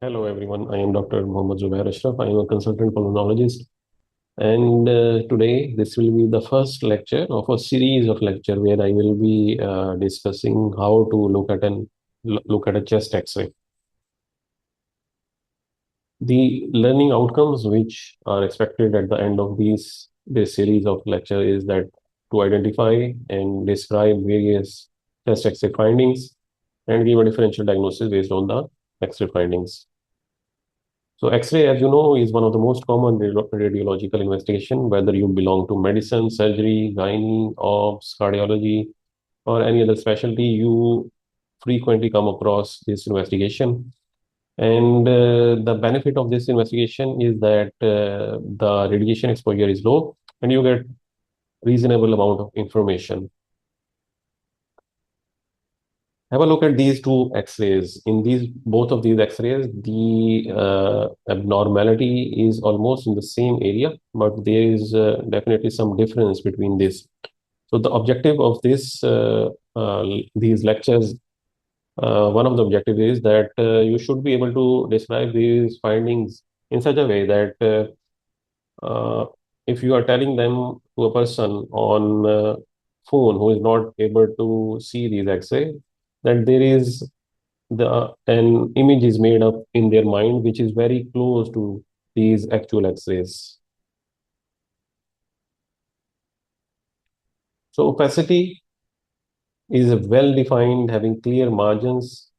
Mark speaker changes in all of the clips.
Speaker 1: Hello everyone, I am Dr. Mohammed Zubair Ashraf. I am a consultant pulmonologist, and today this will be the first lecture of a series of lecture where I will be discussing how to look at a chest X-ray. The learning outcomes which are expected at the end of this series of lecture is that to identify and describe various chest X-ray findings and give a differential diagnosis based on the X-ray findings. So X-ray, as you know, is one of the most common radiological investigation, whether you belong to medicine, surgery, gynae, obs, cardiology, or any other specialty, you frequently come across this investigation. And the benefit of this investigation is that the radiation exposure is low and you get reasonable amount of information. Have a look at these two X-rays. In these both of these X-rays, the abnormality is almost in the same area, but there is definitely some difference between this. So the objective of these lectures, one of the objectives is that you should be able to describe these findings in such a way that if you are telling them to a person on phone who is not able to see these X-ray, that there is an image is made up in their mind which is very close to these actual X-rays. So opacity is a well-defined, having clear margins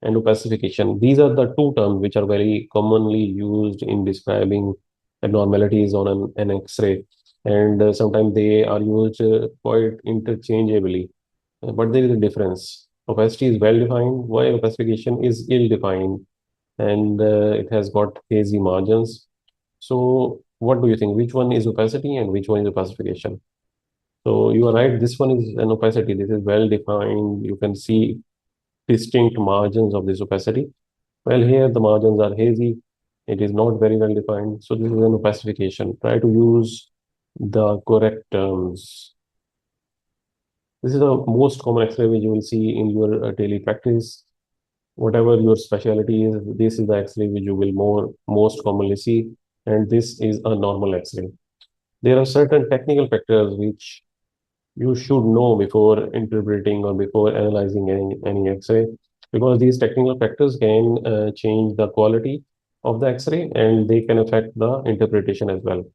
Speaker 1: and opacification. These are the two terms which are very commonly used in describing abnormalities on an X-ray, and sometimes they are used quite interchangeably. But there is a difference. Opacity is well-defined, while opacification is ill-defined, and it has got hazy margins. So what do you think? Which one is opacity and which one is opacification? So you are right, this one is an opacity. This is well defined. You can see distinct margins of this opacity. Well, here the margins are hazy. It is not very well defined. So this is an opacification. Try to use the correct terms. This is the most common X-ray which you will see in your daily practice. Whatever your specialty is, this is the X-ray which you will most commonly see, and this is a normal X-ray. There are certain technical factors which you should know before interpreting or before analyzing any X-ray, because these technical factors can change the quality of the X-ray and they can affect the interpretation as well.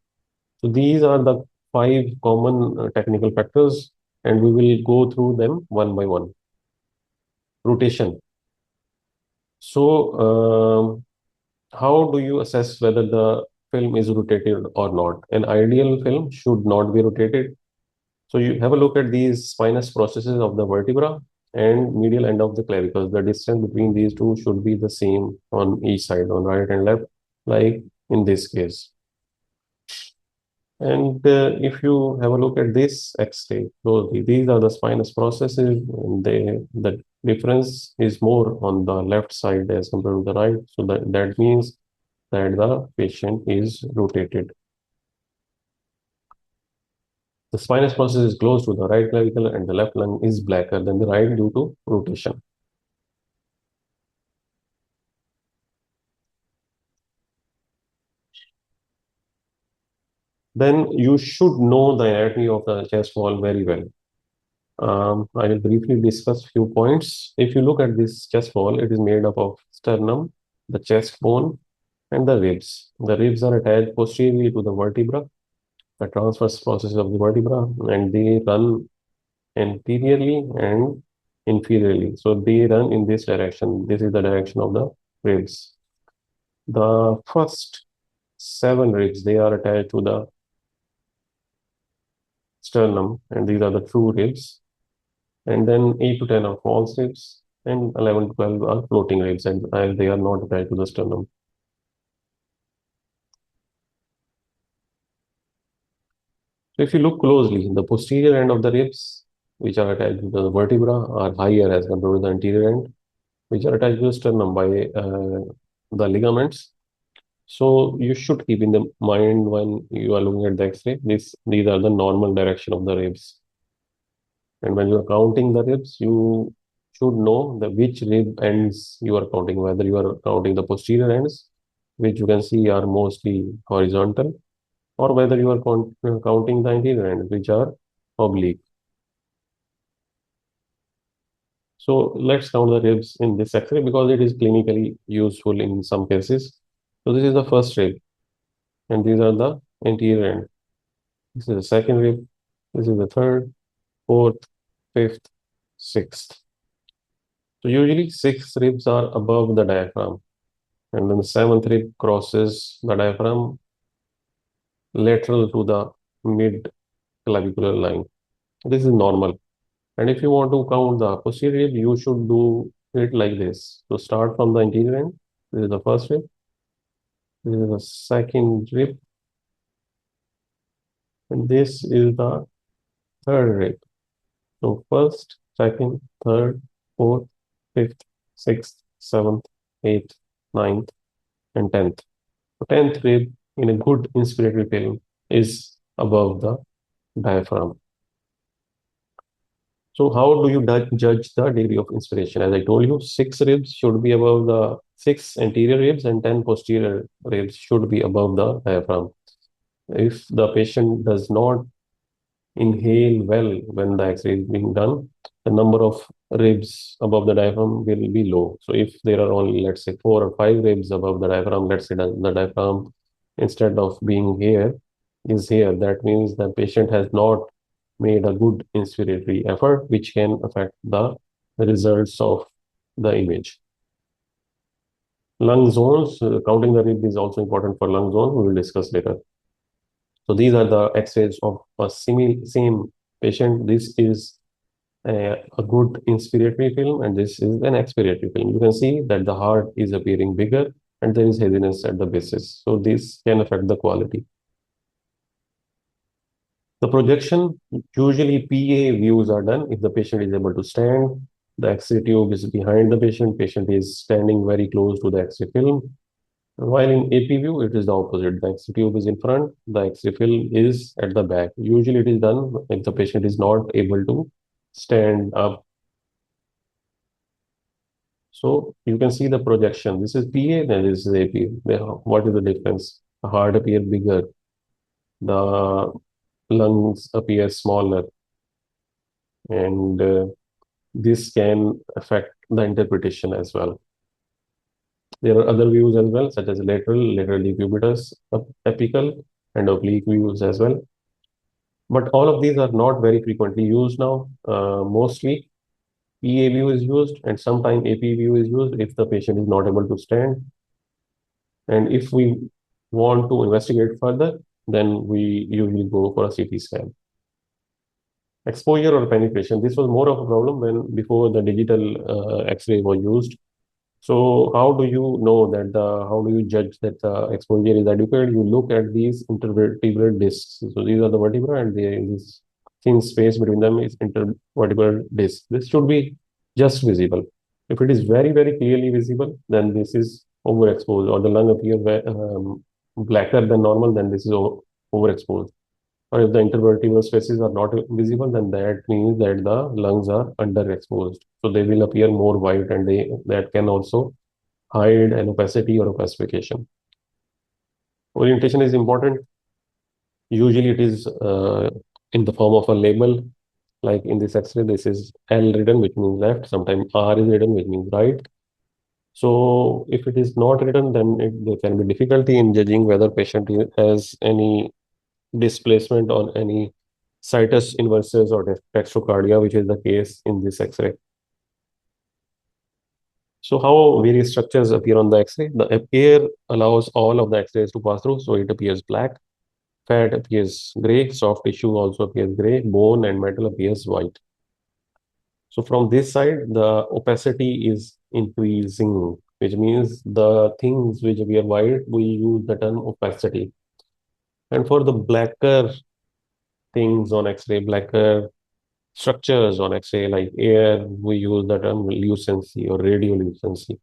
Speaker 1: So these are the five common technical factors, and we will go through them one by one. Rotation. So how do you assess whether the film is rotated or not? An ideal film should not be rotated. So you have a look at these spinous processes of the vertebra and medial end of the clavicles. The distance between these two should be the same on each side, on right and left, like in this case. And if you have a look at this X-ray closely, these are the spinous processes, and the difference is more on the left side as compared to the right. So that means that the patient is rotated. The spinous process is close to the right clavicle and the left lung is blacker than the right due to rotation. Then you should know the anatomy of the chest wall very well. I will briefly discuss few points. If you look at this chest wall, it is made up of sternum, the chest bone, and the ribs. The ribs are attached posteriorly to the vertebra, the transverse processes of the vertebra, and they run anteriorly and inferiorly. So they run in this direction. This is the direction of the ribs. The first seven ribs, they are attached to the sternum, and these are the true ribs. And then 8 to 10 are false ribs, and 11 to 12 are floating ribs, and they are not attached to the sternum. So if you look closely, the posterior end of the ribs, which are attached to the vertebra, are higher as compared to the anterior end, which are attached to the sternum by the ligaments. So you should keep in the mind when you are looking at the X-ray, these are the normal direction of the ribs. And when you are counting the ribs, you should know the which rib ends you are counting, whether you are counting the posterior ends, which you can see are mostly horizontal, or whether you are counting the anterior ends, which are oblique. So let's count the ribs in this X-ray because it is clinically useful in some cases. So this is the first rib, and these are the anterior end. This is the second rib. This is the third, fourth, fifth, sixth. So usually six ribs are above the diaphragm, and then the seventh rib crosses the diaphragm lateral to the mid clavicular line. This is normal. And if you want to count the posterior rib, you should do it like this. So start from the anterior end. This is the first rib. This is the second rib. And this is the third rib. So first, second, third, fourth, fifth, sixth, seventh, eighth, ninth, and tenth. The tenth rib in a good inspiratory film is above the diaphragm. So how do you judge the degree of inspiration? As I told you, six ribs should be above the six anterior ribs and 10 posterior ribs should be above the diaphragm. If the patient does not inhale well when the X-ray is being done, the number of ribs above the diaphragm will be low. So if there are only, let's say, four or five ribs above the diaphragm, let's say the diaphragm, instead of being here, is here, that means the patient has not made a good inspiratory effort, which can affect the results of the image. Lung zones, counting the rib is also important for lung zone. We will discuss later. So these are the X-rays of a same patient. This is a good inspiratory film, and this is an expiratory film. You can see that the heart is appearing bigger and there is heaviness at the basis. So this can affect the quality. The projection, usually PA views are done if the patient is able to stand. The X-ray tube is behind the patient is standing very close to the X-ray film. While in AP view, it is the opposite. The X-ray tube is in front, the X-ray film is at the back. Usually it is done if the patient is not able to stand up. So you can see the projection. This is PA, then this is AP. What is the difference? The heart appears bigger, the lungs appear smaller, and this can affect the interpretation as well. There are other views as well, such as lateral decubitus, apical, and oblique views as well. But all of these are not very frequently used now. Mostly PA view is used, and sometimes AP view is used if the patient is not able to stand. And if we want to investigate further, then we usually go for a CT scan. Exposure or penetration. This was more of a problem when before the digital X-ray was used. So how do you know that how do you judge that the exposure is adequate? You look at these intervertebral discs. So these are the vertebra and this thin space between them is intervertebral disc. This should be just visible. If it is very, very clearly visible, then this is overexposed or the lung appears blacker than normal, then this is overexposed. Or if the intervertebral spaces are not visible, then that means that the lungs are underexposed. So they will appear more white and that can also hide an opacity or opacification. Orientation is important. Usually it is in the form of a label. Like in this X-ray, this is L written, which means left. Sometimes R is written, which means right. So if it is not written, then there can be difficulty in judging whether patient has any displacement on any situs inversus or dextrocardia, which is the case in this X-ray. So how various structures appear on the X-ray? The air allows all of the X-rays to pass through, so it appears black. Fat appears gray. Soft tissue also appears gray. Bone and metal appears white. So from this side, the opacity is increasing, which means the things which appear white, we use the term opacity. And for the blacker things on X-ray, blacker structures on X-ray like air, we use the term lucency or radiolucency.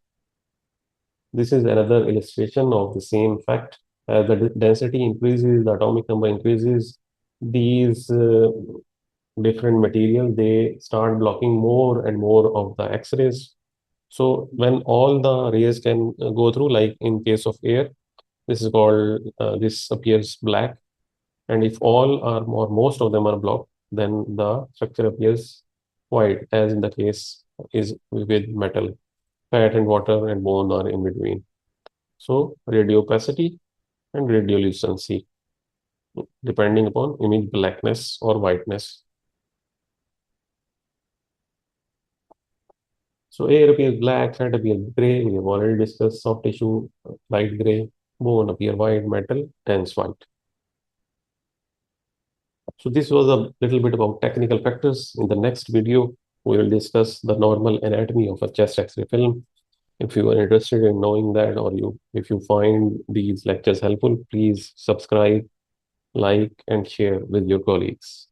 Speaker 1: This is another illustration of the same fact. As the density increases, the atomic number increases, these different material, they start blocking more and more of the X-rays. So when all the rays can go through, like in case of air, this appears black. And if all are or most of them are blocked, then the structure appears white, as in the case is with metal. Fat and water and bone are in between. So radiopacity and radiolucency, depending upon image blackness or whiteness. So air appears black, fat appears gray. We have already discussed soft tissue, light gray, bone appear white, metal turns white. So this was a little bit about technical factors. In the next video, we will discuss the normal anatomy of a chest X-ray film. If you are interested in knowing that, or if you find these lectures helpful, please subscribe, like, and share with your colleagues.